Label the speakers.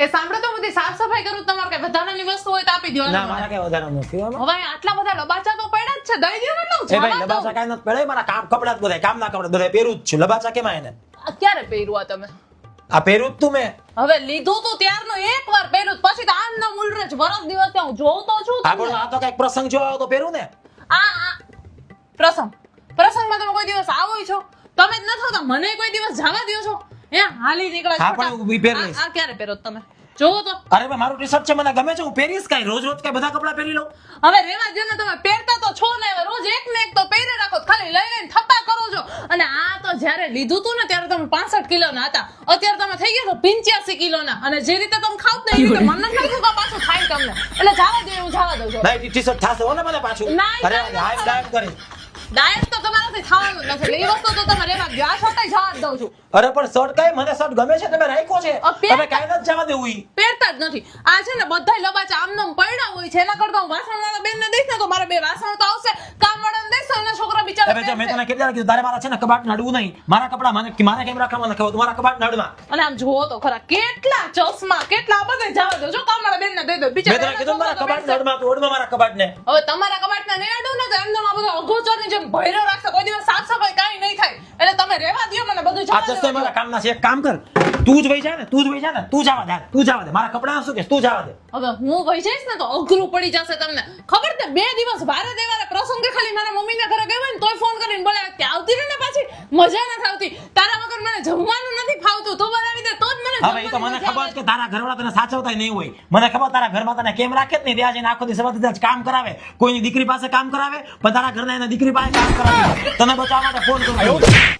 Speaker 1: એ સાંભળો તો બધી સાફ સફાઈ કરું તમારે કઈ વધારાની વસ્તુ હોય તો આપી દો
Speaker 2: ના મારા કઈ વધારાનું નથી હો.
Speaker 1: હવે આટલા બધા લબાચા તો પડ્યા જ છે દઈ દો ને
Speaker 2: એ ભાઈ લબાચા કાંઈ નથી પડે મારા કામ કપડા જ બધાય કામના કપડા બધાય પહેરું જ છું લબાચા કેમ આય ને
Speaker 1: ક્યારે પહેર્યું આ તમે
Speaker 2: આ પહેરું જ તું મેં
Speaker 1: હવે લીધું તું ત્યારનું એકવાર પહેર્યું પછી તો આમ ના મુલરેજ વરસ દિવસ હું જોઉં તો છું
Speaker 2: આ પણ આ તો કઈક પ્રસંગ જો આવ્યો તો પહેરું ને
Speaker 1: આ પ્રસંગમાં તમે કોઈ દિવસ આવો છો તમે જ નથી હોતા મને કોઈ દિવસ જવા દો છો હે હાલી નીકળે
Speaker 2: હા પણ હું ઊભી પહેરી લઈશ.
Speaker 1: આ ક્યારે પહેરો છો તમે જોવો તો
Speaker 2: અરે ભાઈ મારું ટી-શર્ટ છે મને ગમે છે હું પહેરીશ કાંઈ રોજ રોજ કાંઈ બધા કપડા પહેરી લઉં
Speaker 1: હવે રેવા દો ને તમે પહેરતા તો છો ને હવે રોજ એક ને એક તો પહેરે રાખો ખાલી લઈ લઈને થપ્પા કરો છો અને આ તો જ્યારે લીધું તું ને ત્યારે તમે 65 કિલોના હતા અત્યારે તમે થઈ ગયા છો 85 કિલોના અને જે રીતે તમે ખાવ ને એ રીતે મને નથી થતું પાછું થાય તમને એટલે જવા દો હું જવા દઉં છું
Speaker 2: નહીં ટી-શર્ટ થાશે હો ને મને પાછું
Speaker 1: ના,
Speaker 2: અરે
Speaker 1: ના,
Speaker 2: હાઈટ ડાયટ કરીશ
Speaker 1: ડાયટ તો તમારાથી થવાનું જ નથી એ વસ્તુ તો તમે રેવા દો આ શર્ટ જવા જ દઉં છું
Speaker 2: અરે પણ શર્ટ કાંઈ મને શર્ટ ગમે છે તમે રાખ્યો છે
Speaker 1: પહેર-
Speaker 2: તમે કાંઈ નથી જવા દેવું ઈ
Speaker 1: પહેરતા જ નથી આ છે ને બધાય લબાચા આમનામ પડ્યા હોય છે એના કરતા હું વાસણવાળા બેનને દઈશ ને તો મારા બે વાસણ તો આવશે કામવાળાને દઈશ તો એના છોકરા બિચારા
Speaker 2: હવે જો મેં તને કેટલા કીધું તારે મારા છે ને કબાટ નડવું નહીં મારા કપડા મારે કેમ રાખવા નથી મારા કબાટ નડવા
Speaker 1: અને આમ જુઓ તો ખરા કેટલા ચશ્મા કેટલા બધા જવા દો જો કામવાળા બેનને દઈ દો
Speaker 2: મેં તને કીધું ને મારા કબાટ નડવા તો ઓઢમાં મારા કબાટને
Speaker 1: હવે તમારા કબાટના નહીં અડું ને તો એમને આ બધો અગોચરની જેમ ભર્યો રાખશે કોઈ દિવસ સાફ સફાઈ કાંઈ નહીં થાય એટલે તમે રહેવા દ્યો મને બધું
Speaker 2: આ
Speaker 1: જવા
Speaker 2: ચશ્મા
Speaker 1: દો
Speaker 2: મારા કામના છે એક કામ કર તું જ વઈ જા ને તું જવા દે મારા કપડા શું કે તું જવા દે
Speaker 1: હવે હું વહી જઈશ ને તો અઘરું પડી જશે તમને ખબર છે 2 દિવસ ભારે દેવારે પ્રસંગે ખાલી મારા મમ્મીના ઘરે ગઈ હોય ને તોય ફોન કરીને બોલે કે આવતી રહે ને પાછી મજા નથી આવતી તારા વગર મને જમવાનું નથી ફાવતું તું બનાવી દે તો જ મને
Speaker 2: હવે એ તો મને ખબર છે કે તારા ઘરવાળા તને સાચવતા નહીં હોય મને ખબર તારા ઘરમાં તને કેમ રાખે જ નહીં ત્યાં જઈને આખો દિવસ સવારથી જ કામ કરાવે કોઈની દીકરી પાસે કામ કરાવે પણ તારા ઘરના એના દીકરી પાસે કામ કરાવે તને બચાવવા માટે ફોન કરું